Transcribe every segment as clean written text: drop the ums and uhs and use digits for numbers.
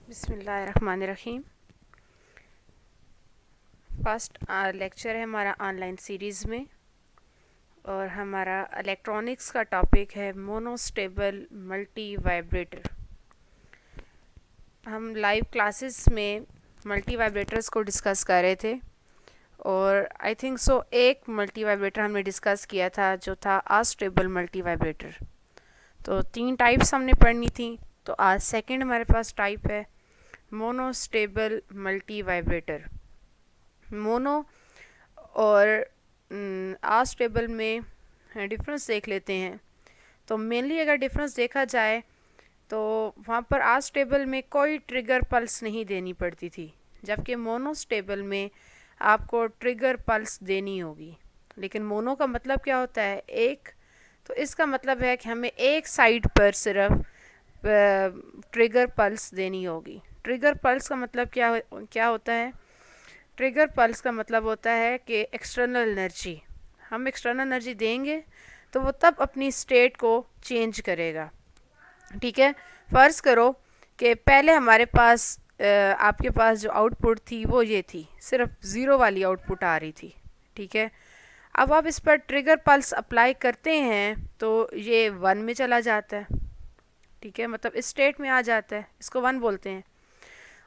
बिस्मिल्लाहिर्रहमानिर्रहीम। First lecture है हमारा ऑनलाइन सीरीज़ में और हमारा इलेक्ट्रॉनिक्स का टॉपिक है मोनोस्टेबल मल्टी वाइब्रेटर। हम लाइव क्लासेस में मल्टी वाइब्रेटर्स को डिस्कस कर रहे थे और आई थिंक सो एक मल्टी वाइब्रेटर हमने डिस्कस किया था जो था अस्टेबल मल्टी वाइब्रेटर। तो 3 टाइप्स हमने पढ़नी थी। तो आज सेकंड हमारे पास टाइप है मोनोस्टेबल मल्टी वाइब्रेटर। मोनो और अस्टेबल में डिफरेंस देख लेते हैं। तो मेनली अगर डिफरेंस देखा जाए तो वहाँ पर अस्टेबल में कोई ट्रिगर पल्स नहीं देनी पड़ती थी, जबकि मोनोस्टेबल में आपको ट्रिगर पल्स देनी होगी। लेकिन मोनो का मतलब क्या होता है? एक। तो इसका मतलब है कि हमें एक साइड पर सिर्फ ट्रिगर पल्स देनी होगी। ट्रिगर पल्स का मतलब क्या होता है? ट्रिगर पल्स का मतलब होता है कि एक्सटर्नल एनर्जी, हम एक्सटर्नल एनर्जी देंगे तो वो तब अपनी स्टेट को चेंज करेगा। ठीक है, फ़र्ज़ करो कि पहले हमारे पास आपके पास जो आउटपुट थी वो ये थी, सिर्फ ज़ीरो वाली आउटपुट आ रही थी। ठीक है, अब आप इस पर ट्रिगर पल्स अप्लाई करते हैं तो ये 1 में चला जाता है। ठीक है, मतलब इस स्टेट में आ जाता है, इसको 1 बोलते हैं।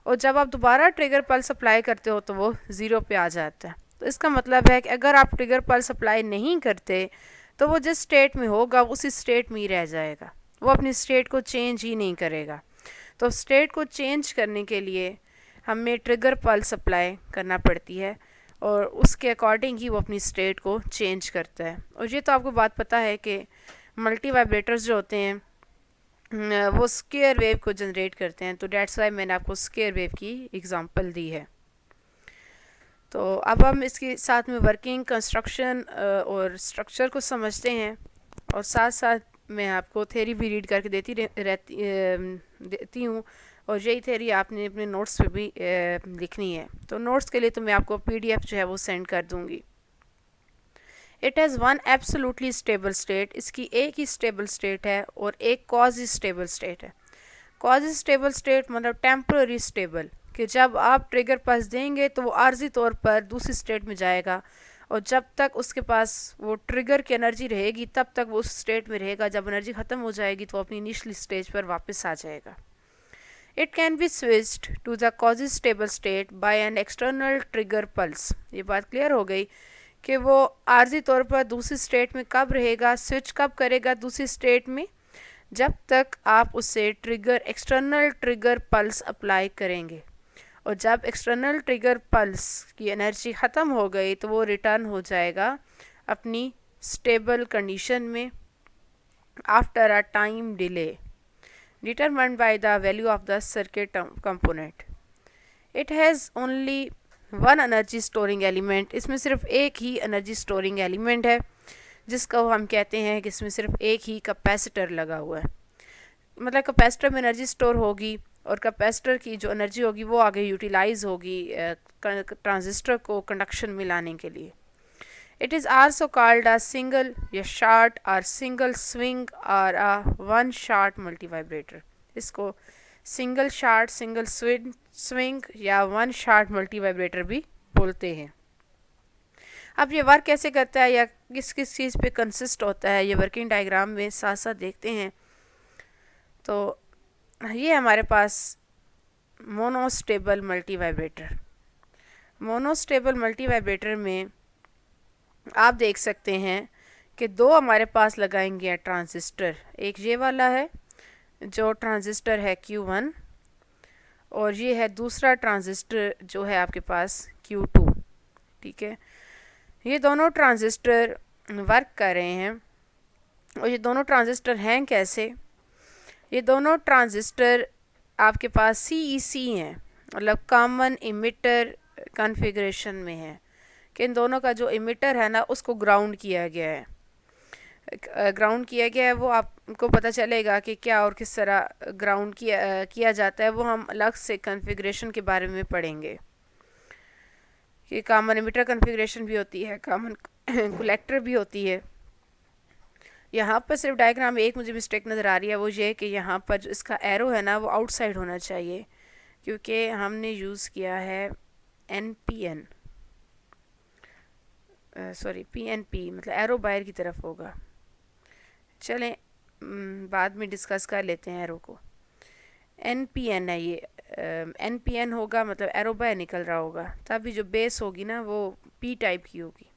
और जब आप दोबारा ट्रिगर पल्स अप्लाई करते हो तो वो 0 पे आ जाता है। तो इसका मतलब है कि अगर आप ट्रिगर पल्स अप्लाई नहीं करते तो वो जिस स्टेट में होगा उसी स्टेट में ही रह जाएगा, वो अपनी स्टेट को चेंज ही नहीं करेगा। तो स्टेट को चेंज करने के लिए हमें ट्रिगर पल्स अप्लाई करना पड़ती है और उसके अकॉर्डिंग ही वो अपनी स्टेट को चेंज करता है। और ये तो आपको बात पता है कि मल्टी वाइब्रेटर्स जो होते हैं वो स्केयर वेव को जनरेट करते हैं। तो डेट्स वाई मैंने आपको स्केयर वेव की एग्जांपल दी है। तो अब हम इसके साथ में वर्किंग, कंस्ट्रक्शन और स्ट्रक्चर को समझते हैं और साथ साथ मैं आपको थ्योरी भी रीड करके देती हूँ और यही थ्योरी आपने अपने नोट्स पे भी लिखनी है। तो नोट्स के लिए तो मैं आपको पीडीएफ जो है वो सेंड कर दूँगी। It has one absolutely stable state, इसकी एक ही स्टेबल स्टेट है और एक क्वाजी स्टेबल स्टेट है। क्वाजी स्टेबल स्टेट मतलब टेम्पररी स्टेबल, कि जब आप ट्रिगर पल्स देंगे तो वो आर्जी तौर पर दूसरी स्टेट में जाएगा और जब तक उसके पास वो ट्रिगर की एनर्जी रहेगी तब तक वो उस स्टेट में रहेगा। जब एनर्जी ख़त्म हो जाएगी तो अपनी इनिशियल स्टेज पर वापस आ जाएगा। It can be switched to the quasi stable state by an external trigger pulse. ये बात क्लियर हो गई कि वो आर्जी तौर पर दूसरी स्टेट में कब रहेगा, स्विच कब करेगा दूसरी स्टेट में, जब तक आप उससे एक्सटर्नल ट्रिगर पल्स अप्लाई करेंगे। और जब एक्सटर्नल ट्रिगर पल्स की एनर्जी ख़त्म हो गई तो वो रिटर्न हो जाएगा अपनी स्टेबल कंडीशन में after a time delay determined by the value of the circuit component. It has only one energy storing element, इसमें सिर्फ एक ही एनर्जी स्टोरिंग एलिमेंट है जिसको हम कहते हैं कि इसमें सिर्फ एक ही कैपेसिटर लगा हुआ है। मतलब कैपेसिटर में एनर्जी स्टोर होगी और कैपेसिटर की जो एनर्जी होगी वो आगे यूटिलाइज होगी ट्रांजिस्टर को कंडक्शन में लाने के लिए। It is also called a single या शार्ट और सिंगल स्विंग और a one short multi vibrator. इसको सिंगल शार्ट, सिंगल स्विंग या वन शार्ट मल्टी वाइब्रेटर भी बोलते हैं। अब ये वर्क कैसे करता है या किस किस चीज़ पे कंसिस्ट होता है, ये वर्किंग डायग्राम में साथ साथ देखते हैं। तो ये हमारे पास monostable multi vibrator. Monostable multi vibrator में आप देख सकते हैं कि दो हमारे पास लगाएंगे ट्रांजिस्टर। एक ये वाला है जो ट्रांजिस्टर है Q1 और ये है दूसरा ट्रांजिस्टर जो है आपके पास Q2। ठीक है, ये दोनों ट्रांजिस्टर वर्क कर रहे हैं और ये दोनों ट्रांजिस्टर हैं कैसे? ये दोनों ट्रांजिस्टर आपके पास CEC हैं, मतलब कॉमन इमिटर कॉन्फ़िगरेशन में है कि इन दोनों का जो इमिटर है ना उसको ग्राउंड किया गया है। ग्राउंड किया गया है वो आपको पता चलेगा कि क्या और किस तरह ग्राउंड किया जाता है, वो हम अलग से कॉन्फ़िगरेशन के बारे में पढ़ेंगे कि कॉमन इमिटर कॉन्फ़िगरेशन भी होती है, कॉमन कलेक्टर भी होती है। यहाँ पर सिर्फ डायग्राम में एक मुझे मिस्टेक नज़र आ रही है, वो ये कि यहाँ पर जो इसका एरो है ना वो आउटसाइड होना चाहिए, क्योंकि हमने यूज़ किया है NPN, सॉरी PNP, मतलब एरो बाहर की तरफ होगा। चलें बाद में डिस्कस कर लेते हैं एरो को। NPN है ये, NPN होगा मतलब एरो बाहर निकल रहा होगा, तभी जो बेस होगी ना वो P टाइप की होगी।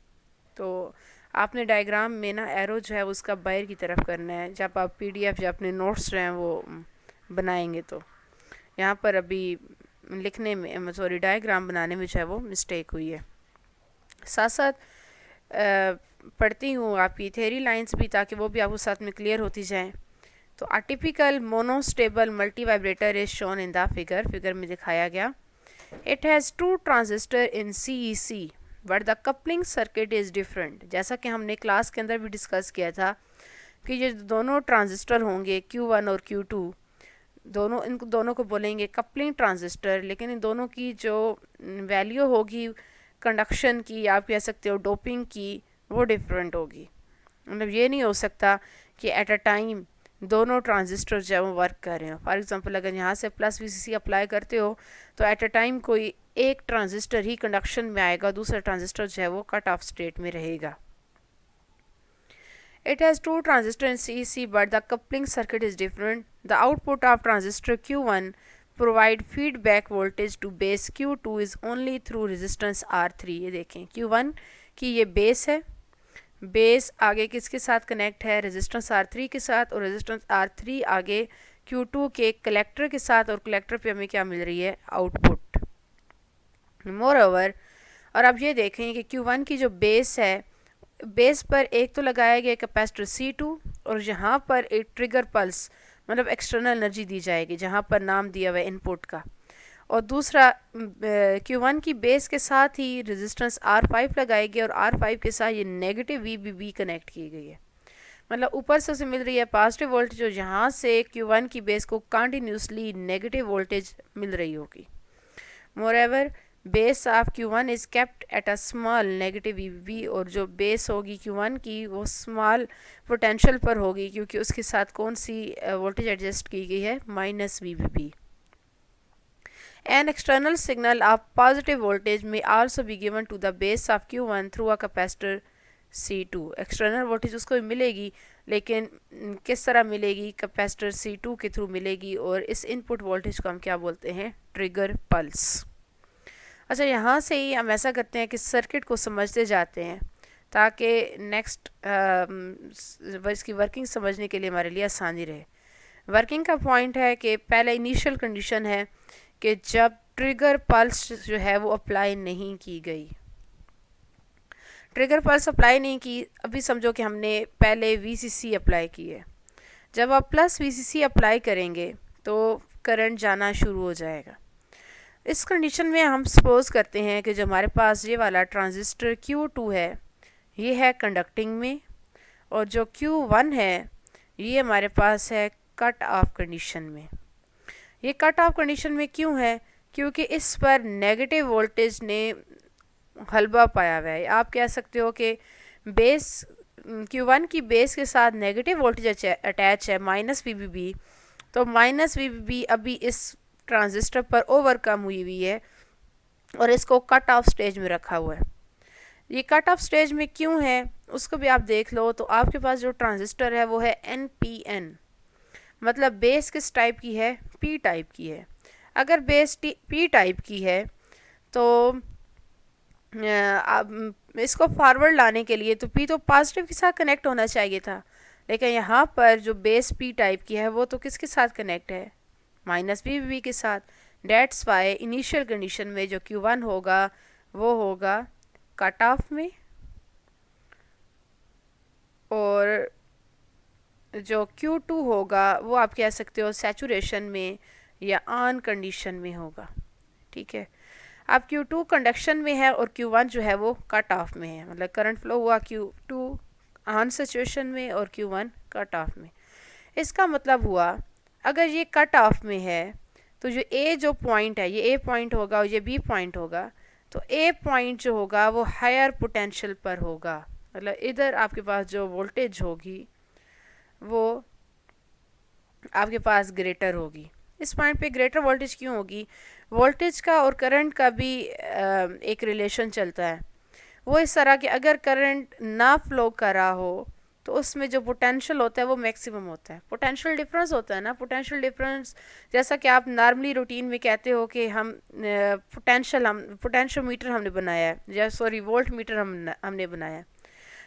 तो आपने डायग्राम में ना एरो जो है उसका बाहर की तरफ करना है जब आप PDF या अपने नोट्स जो हैं वो बनाएंगे। तो यहाँ पर अभी लिखने में, सॉरी डायग्राम बनाने में जो है वो मिस्टेक हुई है। साथ साथ पढ़ती हूँ आपकी थेरी लाइंस भी, ताकि वो भी आपको साथ में क्लियर होती जाएं। तो a typical monostable multi vibrator is shown in the figure में दिखाया गया। It has two transistor in CEC but the coupling circuit is different. जैसा कि हमने क्लास के अंदर भी डिस्कस किया था कि ये दोनों ट्रांजिस्टर होंगे Q1 और Q2, इनको दोनों को बोलेंगे कपलिंग ट्रांजिस्टर, लेकिन इन दोनों की जो वैल्यू होगी कंडक्शन की, आप कह सकते हो डोपिंग की, वो डिफरेंट होगी। मतलब ये नहीं हो सकता कि एट अ टाइम दोनों ट्रांजिस्टर जो है वो वर्क कर रहे हो। फॉर एग्जांपल अगर यहाँ से प्लस VCC अप्लाई करते हो तो एट अ टाइम कोई एक ट्रांजिस्टर ही कंडक्शन में आएगा, दूसरा ट्रांजिस्टर जो है वो कट ऑफ स्टेट में रहेगा। It has two transistors in CEC but the coupling circuit is different. The output of transistor Q1 provide feedback voltage to base Q2 is only through resistance R3। ये देखें Q1 की ये base है, base आगे किसके साथ connect है, resistance R3 के साथ, और रेजिस्टेंस R3 आगे Q2 के कलेक्टर के साथ, और कलेक्टर पे हमें क्या मिल रही है, आउटपुट। मोर ओवर, और अब ये देखें कि Q1 की जो बेस है, बेस पर एक तो लगाया गया कैपेसिटर C2 और यहाँ पर एक ट्रिगर पल्स मतलब एक्सटर्नल एनर्जी दी जाएगी जहाँ पर नाम दिया हुआ है इनपुट का, और दूसरा Q1 की बेस के साथ ही रेजिस्टेंस R5 लगाई गई और R5 के साथ ये नेगेटिव VBB कनेक्ट की गई है। मतलब ऊपर से उसे मिल रही है पॉजिटिव वोल्टेज, जो यहाँ से Q1 की बेस को कंटिन्यूसली नेगेटिव वोल्टेज मिल रही होगी। Moreover base of Q1 is kept at a small negative VBB, और जो बेस होगी Q1 की वो स्मॉल पोटेंशियल पर होगी क्योंकि उसके साथ कौन सी वोल्टेज एडजस्ट की गई है, -VBB। An external signal of positive voltage may also be given to the base of Q1 through a capacitor C2। External voltage उसको मिलेगी, लेकिन किस तरह मिलेगी, कैपेसिटर C2 के थ्रू मिलेगी, और इस इनपुट वोल्टेज को हम क्या बोलते हैं, ट्रिगर पल्स। अच्छा, यहाँ से ही हम ऐसा करते हैं कि सर्किट को समझते जाते हैं ताकि नेक्स्ट इसकी वर्किंग समझने के लिए हमारे लिए आसानी रहे। वर्किंग का पॉइंट है कि पहला इनिशियल कंडीशन है कि जब ट्रिगर पल्स जो है वो अप्लाई नहीं की गई, ट्रिगर पल्स अप्लाई नहीं की, अभी समझो कि हमने पहले VCC अप्लाई की है। जब आप प्लस VCC अप्लाई करेंगे तो करंट जाना शुरू हो जाएगा। इस कंडीशन में हम सपोज करते हैं कि जो हमारे पास ये वाला ट्रांजिस्टर Q2 है ये है कंडक्टिंग में, और जो Q1 है ये हमारे पास है कट ऑफ कंडीशन में। ये कट ऑफ कंडीशन में क्यों है, क्योंकि इस पर नेगेटिव वोल्टेज ने हलवा पाया हुआ है। आप कह सकते हो कि बेस Q1 की बेस के साथ नेगेटिव वोल्टेज अटैच है -VBB, तो -VBB अभी इस ट्रांजिस्टर पर ओवरकम हुई है और इसको कट ऑफ स्टेज में रखा हुआ है। ये कट ऑफ स्टेज में क्यों है उसको भी आप देख लो। तो आपके पास जो ट्रांजिस्टर है वो है NPN, मतलब बेस किस टाइप की है, P टाइप की है। अगर बेस P टाइप की है तो इसको फॉरवर्ड लाने के लिए तो P तो पॉजिटिव के साथ कनेक्ट होना चाहिए था, लेकिन यहाँ पर जो बेस P टाइप की है वो तो किसके साथ कनेक्ट है, -VBB के साथ। डेट्स वाई इनिशियल कंडीशन में जो Q1 होगा वो होगा कट ऑफ में, और जो Q2 होगा वो आप कह सकते हो सैचुरेशन में या ऑन कंडीशन में होगा। ठीक है, अब Q2 कंडक्शन में है और Q1 जो है वो कट ऑफ में है, मतलब करंट फ्लो हुआ Q2 ऑन सिचुएशन में और Q1 कट ऑफ में। इसका मतलब हुआ अगर ये कट ऑफ में है तो जो पॉइंट है ये A पॉइंट होगा और ये B पॉइंट होगा, तो A पॉइंट जो होगा वो हायर पोटेंशियल पर होगा, मतलब इधर आपके पास जो वोल्टेज होगी वो आपके पास ग्रेटर होगी। इस पॉइंट पे ग्रेटर वोल्टेज क्यों होगी? वोल्टेज का और करंट का भी एक रिलेशन चलता है। वो इस तरह कि अगर करंट ना फ्लो कर रहा हो तो उसमें जो पोटेंशियल होता है वो मैक्सिमम होता है। पोटेंशियल डिफरेंस होता है ना, पोटेंशियल डिफरेंस जैसा कि आप नॉर्मली रूटीन में कहते हो कि हम पोटेंशियल मीटर हमने बनाया है, या सॉरी वोल्ट मीटर हमने बनाया है।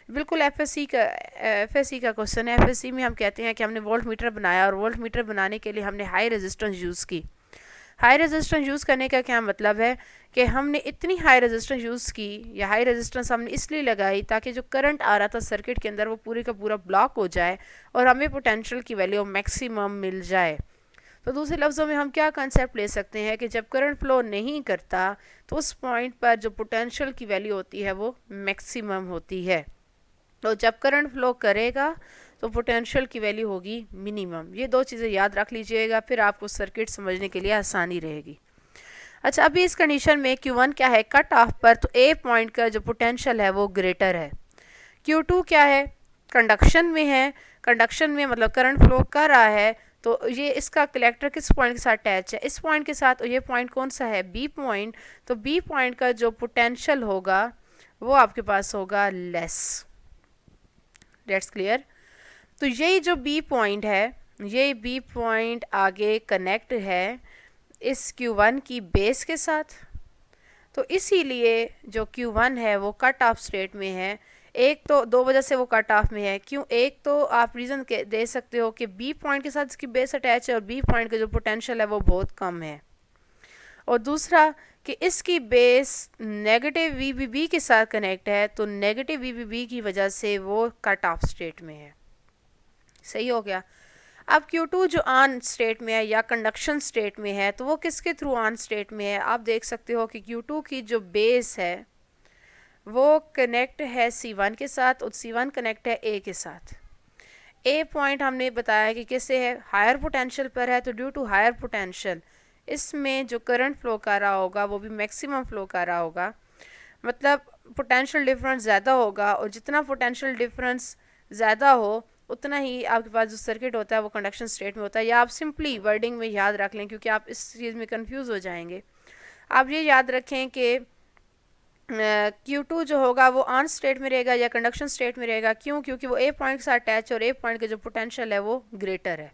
बिल्कुल एफएससी का क्वेश्चन है। एफएससी में हम कहते हैं कि हमने वोल्ट मीटर बनाया और वोल्ट मीटर बनाने के लिए हमने हाई रेजिस्टेंस यूज़ की। हाई रेजिस्टेंस यूज़ करने का क्या मतलब है कि हमने इतनी हाई रेजिस्टेंस यूज़ की, या हाई रेजिस्टेंस हमने इसलिए लगाई ताकि जो करंट आ रहा था सर्किट के अंदर वो पूरे का पूरा ब्लॉक हो जाए और हमें पोटेंशियल की वैल्यू मैक्सिमम मिल जाए। तो दूसरे लफ्ज़ों में हम क्या कंसेप्ट ले सकते हैं कि जब करंट फ्लो नहीं करता तो उस पॉइंट पर जो पोटेंशियल की वैल्यू होती है वो मैक्सिमम होती है, तो जब करंट फ्लो करेगा तो पोटेंशियल की वैल्यू होगी मिनिमम। ये दो चीज़ें याद रख लीजिएगा, फिर आपको सर्किट समझने के लिए आसानी रहेगी। अच्छा, अभी इस कंडीशन में Q1 क्या है, कट ऑफ पर तो ए पॉइंट का जो पोटेंशियल है वो ग्रेटर है। Q2 क्या है, कंडक्शन में है, कंडक्शन में मतलब करंट फ्लो कर रहा है, तो ये इसका कलेक्टर किस पॉइंट के साथ अटैच है, इस पॉइंट के साथ। और ये पॉइंट कौन सा है, बी पॉइंट। तो बी पॉइंट का जो पोटेंशियल होगा वो आपके पास होगा लेस। Dates clear. तो यही जो बी पॉइंट है, ये बी पॉइंट आगे कनेक्ट है इस Q1 की बेस के साथ। तो इसीलिए जो Q1 है वो कट ऑफ स्टेट में है। एक तो दो वजह से वो कट ऑफ में है। क्यों? एक तो आप रीज़न दे सकते हो कि बी पॉइंट के साथ इसकी बेस अटैच है और बी पॉइंट का जो पोटेंशियल है वो बहुत कम है। और दूसरा कि इसकी बेस नेगेटिव वीबीबी के साथ कनेक्ट है, तो नेगेटिव वीबीबी की वजह से वो कट ऑफ स्टेट में है। सही हो गया। अब Q2 जो ऑन स्टेट में है या कंडक्शन स्टेट में है, तो वो किसके थ्रू ऑन स्टेट में है? आप देख सकते हो कि Q2 की जो बेस है वो कनेक्ट है C1 के साथ और C1 कनेक्ट है A के साथ। ए पॉइंट हमने बताया कि कैसे है, हायर पोटेंशियल पर है, तो ड्यू टू हायर पोटेंशियल इसमें जो करंट फ्लो कर रहा होगा वो भी मैक्सिमम फ्लो कर रहा होगा। मतलब पोटेंशियल डिफरेंस ज़्यादा होगा, और जितना पोटेंशियल डिफरेंस ज़्यादा हो उतना ही आपके पास जो सर्किट होता है वो कंडक्शन स्टेट में होता है। या आप सिंपली वर्डिंग में याद रख लें, क्योंकि आप इस चीज़ में कंफ्यूज हो जाएंगे। आप ये याद रखें कि Q2 जो होगा वो ऑन स्टेट में रहेगा या कंडक्शन स्टेट में रहेगा। क्यों? क्योंकि वो ए पॉइंट के साथ अटैच है और ए पॉइंट का जो पोटेंशियल है वो ग्रेटर है।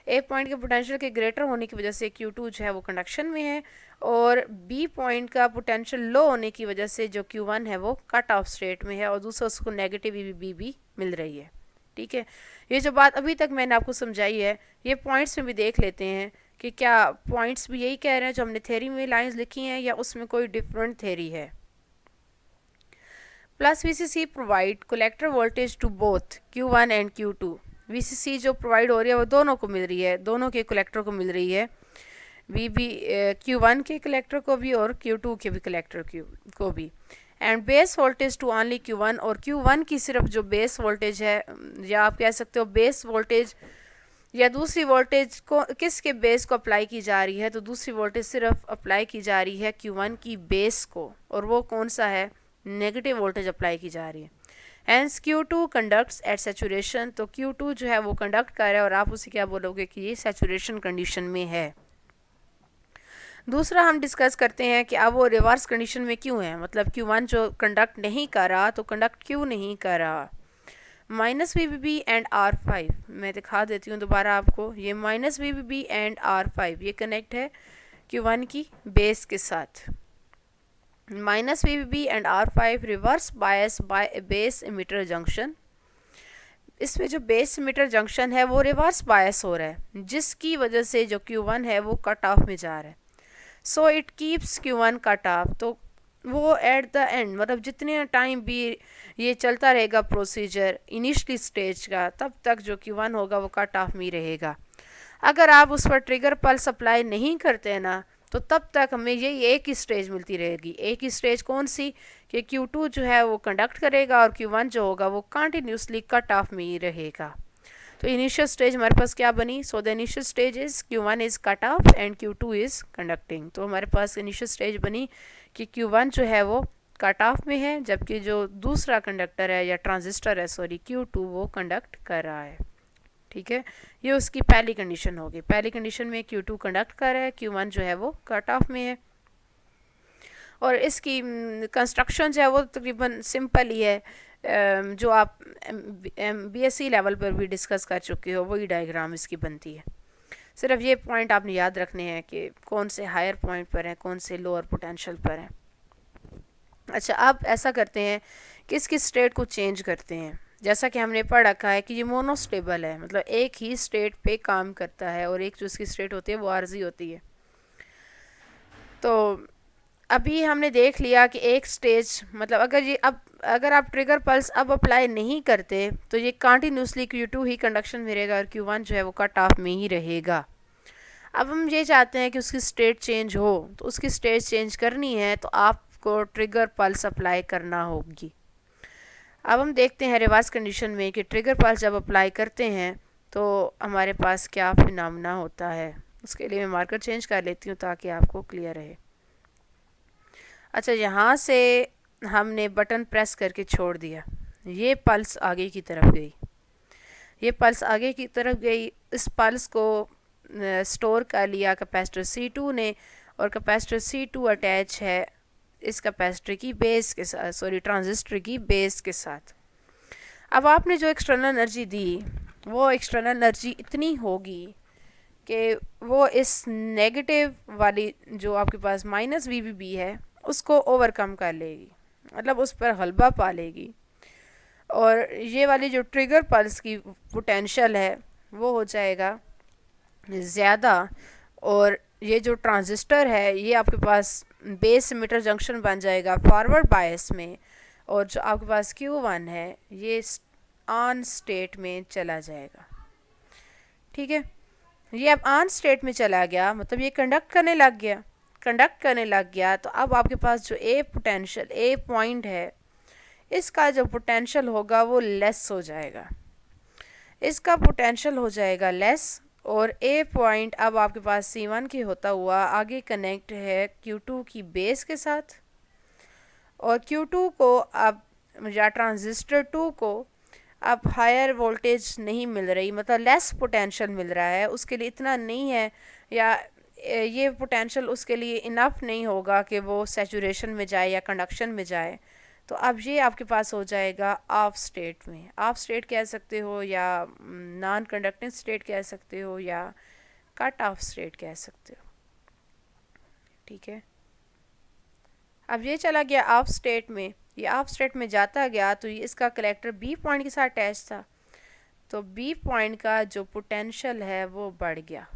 ए पॉइंट के पोटेंशियल के ग्रेटर होने की वजह से Q2 जो है वो कंडक्शन में है, और बी पॉइंट का पोटेंशियल लो होने की वजह से जो Q1 है वो कट ऑफ स्टेट में है, और दूसरा उसको नेगेटिव बी भी मिल रही है। ठीक है, ये जो बात अभी तक मैंने आपको समझाई है, ये पॉइंट्स में भी देख लेते हैं कि क्या पॉइंट्स भी यही कह रहे हैं जो हमने थ्योरी में लाइंस लिखी हैं, या उसमें कोई डिफरेंट थ्योरी है। Plus VCC provide collector voltage to both Q1 and Q2। VCC जो प्रोवाइड हो रही है वो दोनों को मिल रही है, दोनों के कलेक्टर को मिल रही है, Q1 के कलेक्टर को भी और Q2 के भी कलेक्टर को भी। And base voltage to only Q1, और Q1 की सिर्फ जो बेस वोल्टेज है, या आप कह सकते हो बेस वोल्टेज या दूसरी वोल्टेज को किसके बेस को अप्लाई की जा रही है, तो दूसरी वोल्टेज सिर्फ अप्लाई की जा रही है Q1 की बेस को, और वो कौन सा है, नेगेटिव वोल्टेज अप्लाई की जा रही है। Hence Q2 conducts eight saturation, तो Q2 जो है वो कंडक्ट कर रहा है, और आप उसे क्या बोलोगे कि ये सैचुरेशन कंडीशन में है। दूसरा हम डिस्कस करते हैं कि अब वो रिवर्स कंडीशन में क्यों है, मतलब Q1 जो कंडक्ट नहीं कर रहा तो कंडक्ट क्यों नहीं कर रहा। माइनस VBB एंड R5 मैं दिखा देती हूँ दोबारा आपको। ये माइनस VBB एंड R5 ये कनेक्ट है Q1 की बेस के साथ। Minus VBB and R5 reverse bias by base emitter junction. इसमें जो बेस इमिटर जंक्शन है वो रिवर्स बायस हो रहा है, जिसकी वजह से जो Q1 है वो कट ऑफ में जा रहा है। So it keeps Q1 cut off. तो वो एट द एंड मतलब जितने टाइम भी ये चलता रहेगा प्रोसीजर इनिशियली स्टेज का, तब तक जो Q1 होगा वो कट ऑफ में रहेगा। अगर आप उस पर ट्रिगर पल्स अप्लाई नहीं करते ना, तो तब तक हमें यही एक ही स्टेज मिलती रहेगी। एक ही स्टेज कौन सी, कि Q2 जो है वो कंडक्ट करेगा और Q1 जो होगा वो कंटिन्यूसली कट ऑफ में ही रहेगा। तो इनिशियल स्टेज हमारे पास क्या बनी, so the initial stage is Q1 is cut off and Q2 is conducting. तो हमारे पास इनिशियल स्टेज बनी कि Q1 जो है वो कट ऑफ में है, जबकि जो दूसरा कंडक्टर है या ट्रांजिस्टर है सॉरी Q2 वो कंडक्ट कर रहा है। ठीक है, ये उसकी पहली कंडीशन होगी। पहली कंडीशन में Q2 कंडक्ट कर रहा है, Q1 जो है वो कट ऑफ में है। और इसकी कंस्ट्रक्शन जो है वो तकरीबन सिंपल ही है, जो आप BSc लेवल पर भी डिस्कस कर चुके हो, वही डायग्राम इसकी बनती है। सिर्फ ये पॉइंट आपने याद रखने हैं कि कौन से हायर पॉइंट पर हैं, कौन से लोअर पोटेंशियल पर हैं। अच्छा, अब ऐसा करते हैं कि इसकी स्टेट को चेंज करते हैं। जैसा कि हमने पढ़ रखा है कि ये मोनोस्टेबल है, मतलब एक ही स्टेट पे काम करता है, और एक जो इसकी स्टेट होती है वो आर्जी होती है। तो अभी हमने देख लिया कि एक स्टेज, मतलब अगर आप ट्रिगर पल्स अब अप्लाई नहीं करते तो ये कंटिन्यूसली Q2 ही कंडक्शन में रहेगा और Q1 जो है वो कट ऑफ में ही रहेगा। अब हम ये चाहते हैं कि उसकी स्टेट चेंज हो, तो उसकी स्टेट चेंज करनी है तो आपको ट्रिगर पल्स अप्लाई करना होगी। अब हम देखते हैं रिवर्स कंडीशन में कि ट्रिगर पल्स जब अप्लाई करते हैं तो हमारे पास क्या फिनोमेना होता है। उसके लिए मैं मार्कर चेंज कर लेती हूँ ताकि आपको क्लियर रहे। अच्छा, यहाँ से हमने बटन प्रेस करके छोड़ दिया, ये पल्स आगे की तरफ गई, ये पल्स आगे की तरफ गई। इस पल्स को स्टोर कर लिया कैपेसिटर C2 ने, और कैपेसिटर C2 अटैच है इस कैपेसिटर की बेस के साथ, सॉरी ट्रांजिस्टर की बेस के साथ। अब आपने जो एक्सटर्नल एनर्जी दी वो एक्सटर्नल एनर्जी इतनी होगी कि वो इस नेगेटिव वाली जो आपके पास माइनस VBB है उसको ओवरकम कर लेगी, मतलब उस पर गलबा पा लेगी। और ये वाली जो ट्रिगर पल्स की पोटेंशियल है वो हो जाएगा ज़्यादा, और ये जो ट्रांजिस्टर है ये आपके पास बेस एमिटर जंक्शन बन जाएगा फॉरवर्ड बायस में, और जो आपके पास Q1 है ये ऑन स्टेट में चला जाएगा। ठीक है, ये अब ऑन स्टेट में चला गया, मतलब ये कंडक्ट करने लग गया। कंडक्ट करने लग गया तो अब आपके पास जो ए पॉइंट है इसका जो पोटेंशियल होगा वो लेस हो जाएगा, इसका पोटेंशियल हो जाएगा लेस। और ए पॉइंट अब आपके पास C1 की होता हुआ आगे कनेक्ट है Q2 की बेस के साथ, और Q2 को अब या ट्रांजिस्टर 2 को अब हायर वोल्टेज नहीं मिल रही, मतलब लेस पोटेंशियल मिल रहा है, उसके लिए इतना नहीं है, या ये पोटेंशियल उसके लिए इनफ नहीं होगा कि वो सैचुरेशन में जाए या कंडक्शन में जाए। तो अब ये आपके पास हो जाएगा ऑफ स्टेट में। ऑफ स्टेट कह सकते हो, या नॉन कंडक्टिंग स्टेट कह सकते हो, या कट ऑफ स्टेट कह सकते हो। ठीक है, अब ये चला गया ऑफ स्टेट में। ये ऑफ स्टेट में जाता गया तो ये इसका कलेक्टर B पॉइंट के साथ अटैच था, तो B पॉइंट का जो पोटेंशियल है वो बढ़ गया।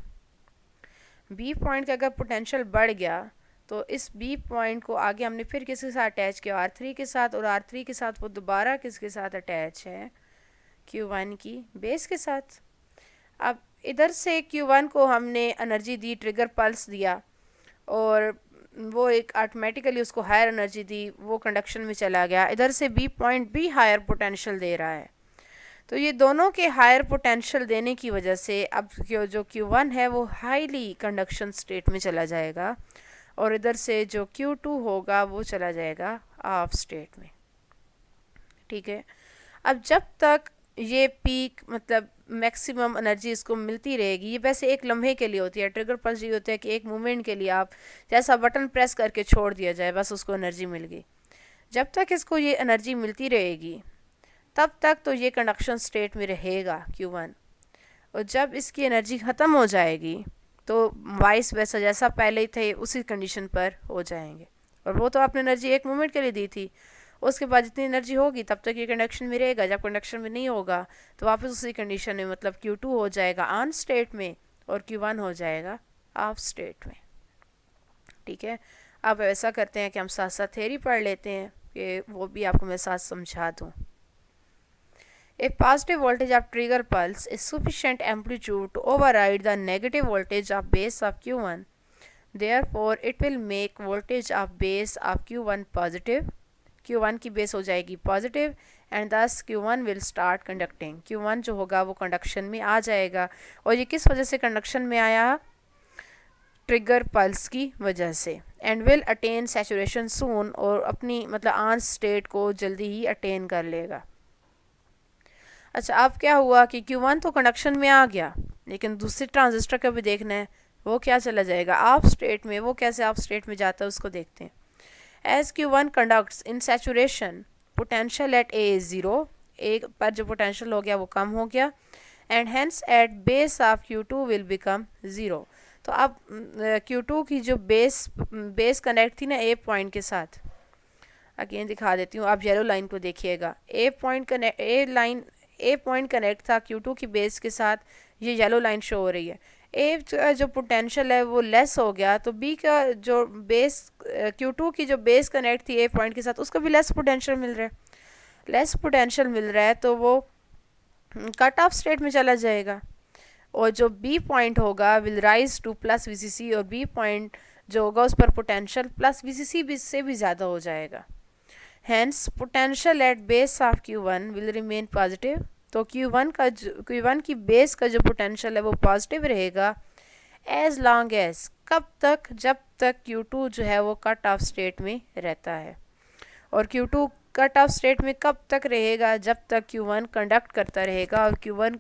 B पॉइंट का अगर पोटेंशियल बढ़ गया तो इस B पॉइंट को आगे हमने फिर किसके साथ अटैच किया, R3 के साथ, और R3 के साथ वो दोबारा किसके साथ अटैच है, Q1 की बेस के साथ। अब इधर से Q1 को हमने एनर्जी दी, ट्रिगर पल्स दिया, और वो एक ऑटोमेटिकली उसको हायर एनर्जी दी, वो कंडक्शन में चला गया। इधर से B पॉइंट भी हायर पोटेंशियल दे रहा है, तो ये दोनों के हायर पोटेंशियल देने की वजह से अब जो Q1 है वो हाईली कंडक्शन स्टेट में चला जाएगा, और इधर से जो Q2 होगा वो चला जाएगा ऑफ स्टेट में। ठीक है, अब जब तक ये पीक, मतलब मैक्सिमम एनर्जी इसको मिलती रहेगी, ये वैसे एक लम्हे के लिए होती है। ट्रिगर पल्स ये होता है कि एक मोमेंट के लिए आप जैसा बटन प्रेस करके छोड़ दिया जाए, बस उसको एनर्जी मिल गई। जब तक इसको ये एनर्जी मिलती रहेगी तब तक तो ये कंडक्शन स्टेट में रहेगा Q1, और जब इसकी एनर्जी ख़त्म हो जाएगी तो वाइस वैसा जैसा पहले ही थे उसी कंडीशन पर हो जाएंगे। और वो तो आपने एनर्जी एक मोमेंट के लिए दी थी, उसके बाद जितनी एनर्जी होगी तब तक ये कंडक्शन में रहेगा। जब कंडक्शन में नहीं होगा तो वापस उसी कंडीशन में, मतलब Q2 हो जाएगा ऑन स्टेट में और Q1 हो जाएगा ऑफ स्टेट में। ठीक है, अब ऐसा करते हैं कि हम साथ साथ थ्योरी पढ़ लेते हैं कि वो भी आपको मैं साथ समझा दूँ। A positive voltage of trigger pulse is sufficient amplitude to override the negative voltage of base of Q1. Therefore, it will make voltage of base of Q1 positive. Q1 की बेस हो जाएगी positive, and thus Q1 will start conducting. Q1 जो होगा वो conduction में आ जाएगा, और ये किस वजह से कंडक्शन में आया, ट्रिगर पल्स की वजह से। एंड विल अटेन सैचुरेशन सून, और अपनी मतलब ऑन स्टेट को जल्दी ही अटेन कर लेगा। अच्छा, अब क्या हुआ कि Q1 तो कंडक्शन में आ गया, लेकिन दूसरे ट्रांजिस्टर का भी देखना है, वो क्या चला जाएगा ऑफ स्टेट में। वो कैसे ऑफ स्टेट में जाता है उसको देखते हैं। As Q1 conducts in saturation, potential at A is zero, A पर जो पोटेंशियल हो गया वो कम हो गया, and hence at base of Q2 will become zero. तो अब Q2 की जो बेस कनेक्ट थी ना ए पॉइंट के साथ, अगेन दिखा देती हूँ, आप येलो लाइन को देखिएगा। ए पॉइंट कनेक्ट था Q2 की बेस के साथ, ये येलो लाइन शो हो रही है। ए जो पोटेंशियल है वो लेस हो गया, तो बी का जो बेस Q2 की जो बेस कनेक्ट थी ए पॉइंट के साथ, उसको भी लेस पोटेंशियल मिल रहा है। लेस पोटेंशियल मिल रहा है तो वो कट ऑफ स्टेट में चला जाएगा, और जो बी पॉइंट होगा will rise two plus VCC, और बी पॉइंट जो होगा उस पर पोटेंशियल प्लस VCC भी से भी ज़्यादा हो जाएगा। Hence, potential at base of Q1 will remain positive। तो Q1 की बेस का जो पोटेंशियल है वो पॉजिटिव रहेगा, एज लॉन्ग एज, कब तक, जब तक Q2 जो है वो कट ऑफ स्टेट में रहता है। और Q2 कट ऑफ स्टेट में कब तक रहेगा, जब तक Q1 कंडक्ट करता रहेगा। और Q1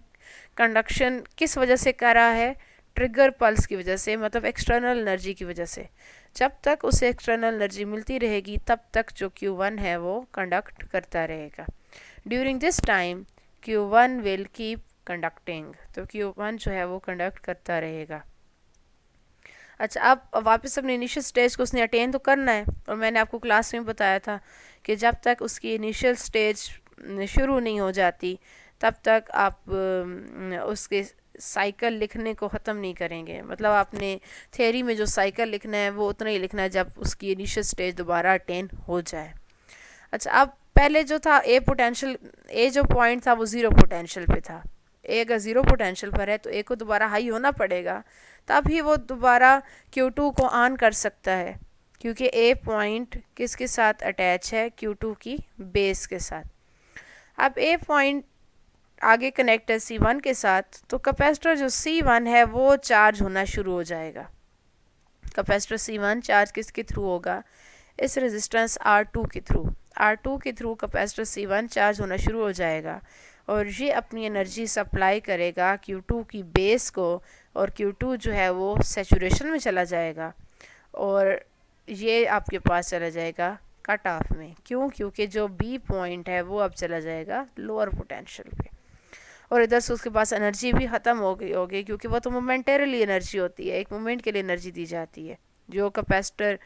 कंडक्शन किस वजह से कर रहा है, ट्रिगर पल्स की वजह से, मतलब एक्सटर्नल एनर्जी की वजह से। जब तक उसे एक्सटर्नल एनर्जी मिलती रहेगी तब तक जो Q1 है वो कंडक्ट करता रहेगा। During this time Q1 will keep conducting, तो Q1 जो है वो कंडक्ट करता रहेगा। अच्छा, अब वापस अपने इनिशियल स्टेज को उसने अटेन तो करना है, और मैंने आपको क्लास में बताया था कि जब तक उसकी इनिशियल स्टेज शुरू नहीं हो जाती तब तक आप उसके साइकिल लिखने को ख़त्म नहीं करेंगे। मतलब आपने थ्योरी में जो साइकिल लिखना है वो उतना ही लिखना है जब उसकी इनिशियल स्टेज दोबारा अटेन हो जाए। अच्छा, अब पहले जो था ए पोटेंशियल, ए जो पॉइंट था वो ज़ीरो पोटेंशियल पे था। ए अगर ज़ीरो पोटेंशियल पर है तो ए को दोबारा हाई होना पड़ेगा, तब ही वो दोबारा Q2 को ऑन कर सकता है, क्योंकि ए पॉइंट किसके साथ अटैच है, Q2 की बेस के साथ। अब ए पॉइंट आगे कनेक्ट है C1 के साथ, तो कैपेसिटर जो C1 है वो चार्ज होना शुरू हो जाएगा। कैपेसिटर C1 चार्ज किसके थ्रू होगा, इस रेजिस्टेंस R2 के थ्रू। R2 के थ्रू कैपेसिटर C1 चार्ज होना शुरू हो जाएगा, और ये अपनी एनर्जी सप्लाई करेगा Q2 की बेस को, और Q2 जो है वो सैचुरेशन में चला जाएगा, और ये आपके पास चला जाएगा कट ऑफ में। क्यों, क्योंकि जो बी पॉइंट है वो अब चला जाएगा लोअर पोटेंशियल पे, और इधर से उसके पास एनर्जी भी ख़त्म हो गई होगी, क्योंकि वो तो मोमेंटरली एनर्जी होती है, एक मोमेंट के लिए एनर्जी दी जाती है, जो कैपेसिटर,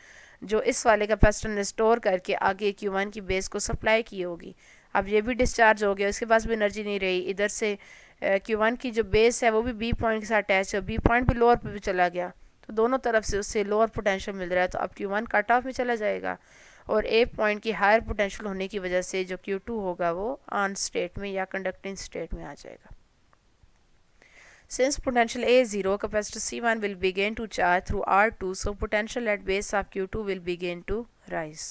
जो इस वाले कैपेसिटर ने स्टोर करके आगे Q1 की बेस को सप्लाई की होगी। अब ये भी डिस्चार्ज हो गया, उसके पास भी एनर्जी नहीं रही। इधर से Q1 की जो बेस है वो भी बी पॉइंट के साथ अटैच है, बी पॉइंट भी लोअर पे भी चला गया, तो दोनों तरफ से उससे लोअर पोटेंशियल मिल रहा है, तो अब Q1 कट ऑफ में चला जाएगा, और ए पॉइंट की हायर पोटेंशियल होने की वजह से जो Q2 होगा वो ऑन स्टेट में या कंडक्टिंग स्टेट में आ जाएगा। Since potential A is 0, capacitor C1 will begin to charge through R2, so potential at base of Q2 will begin to rise.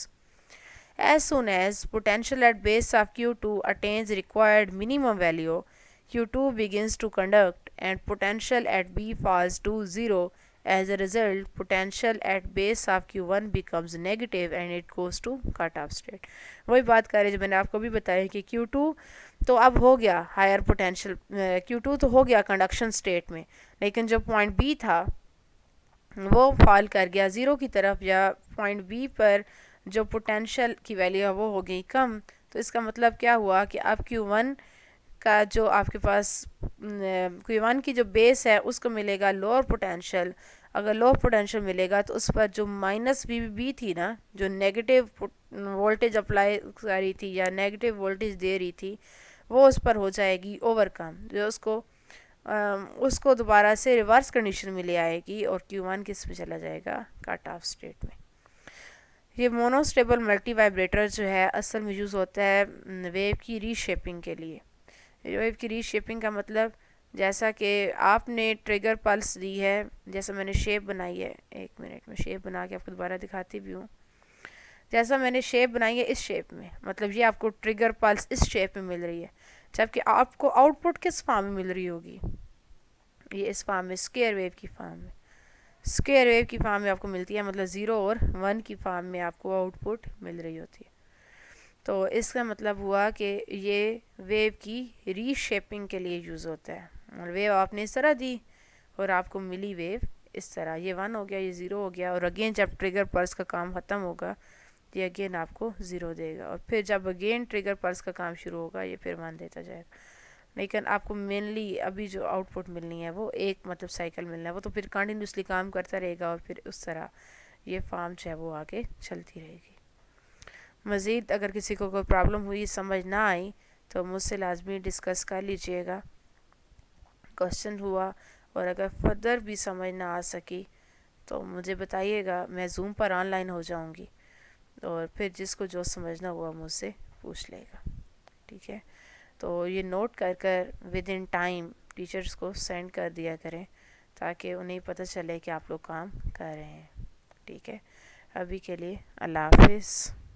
As soon as potential at base of Q2 attains required minimum value, Q2 begins to conduct and potential at B falls to 0. As a result, potential at base of Q1 becomes negative and it goes to cut off state. वही बात करें जो मैंने आपको भी बताया कि Q2 तो अब हो गया हायर पोटेंशियल, Q2 तो हो गया कंडक्शन स्टेट में, लेकिन जो पॉइंट बी था वो फॉल कर गया ज़ीरो की तरफ, या पॉइंट बी पर जो पोटेंशियल की वैल्यू है वो हो गई कम। तो इसका मतलब क्या हुआ कि अब Q1 का जो आपके पास Q1 की जो बेस है उसको मिलेगा लोअर पोटेंशियल। अगर लोअर पोटेंशियल मिलेगा तो उस पर जो माइनस बी थी ना, जो नेगेटिव वोल्टेज अप्लाई कर रही थी या नेगेटिव वोल्टेज दे रही थी, वो उस पर हो जाएगी ओवरकम, जो उसको दोबारा से रिवर्स कंडीशन में ले आएगी, और Q1 किस में चला जाएगा, कट ऑफ स्टेट में। ये मोनोस्टेबल मल्टी वाइब्रेटर जो है असल में यूज़ होता है वेव की रीशेपिंग के लिए। वेव की रीशेपिंग का मतलब, जैसा कि आपने ट्रिगर पल्स दी है, जैसा मैंने शेप बनाई है, एक मिनट में शेप बना के आपको दोबारा दिखाती भी हूँ। जैसा मैंने शेप बनाई है इस शेप में, मतलब ये आपको ट्रिगर पल्स इस शेप में मिल रही है, जबकि आपको आउटपुट किस फॉर्म में मिल रही होगी, ये इस फॉर्म में, स्क्वायर वेव की फॉर्म में। स्क्वायर वेव की फॉर्म में आपको मिलती है, मतलब 0 और 1 की फॉर्म में आपको आउटपुट मिल रही होती है। तो इसका मतलब हुआ कि ये वेव की रीशेपिंग के लिए यूज़ होता है। और वेव आपने इस तरह दी और आपको मिली वेव इस तरह, ये 1 हो गया, ये 0 हो गया, और अगेन जब ट्रिगर पल्स का काम ख़त्म होगा ये अगेन आपको 0 देगा, और फिर जब अगेन ट्रिगर पल्स का काम शुरू होगा ये फिर 1 देता जाएगा। लेकिन आपको मेनली अभी जो आउटपुट मिलनी है वो एक मतलब साइकिल मिलना है, वो तो फिर कंटिन्यूसली काम करता रहेगा और फिर उस तरह ये फार्म जो है वो आगे चलती रहेगी। मज़ीद अगर किसी को कोई प्रॉब्लम हुई, समझ ना आई, तो मुझसे लाजमी डिस्कस कर लीजिएगा, क्वेश्चन हुआ, और अगर फर्दर भी समझ ना आ सकी तो मुझे बताइएगा, मैं जूम पर ऑनलाइन हो जाऊंगी, और फिर जिसको जो समझना हुआ मुझसे पूछ लेगा। ठीक है, तो ये नोट कर कर विद इन टाइम टीचर्स को सेंड कर दिया करें ताकि उन्हें पता चले कि आप लोग काम कर रहे हैं। ठीक है, अभी के लिए अल्लाह हाफिज़।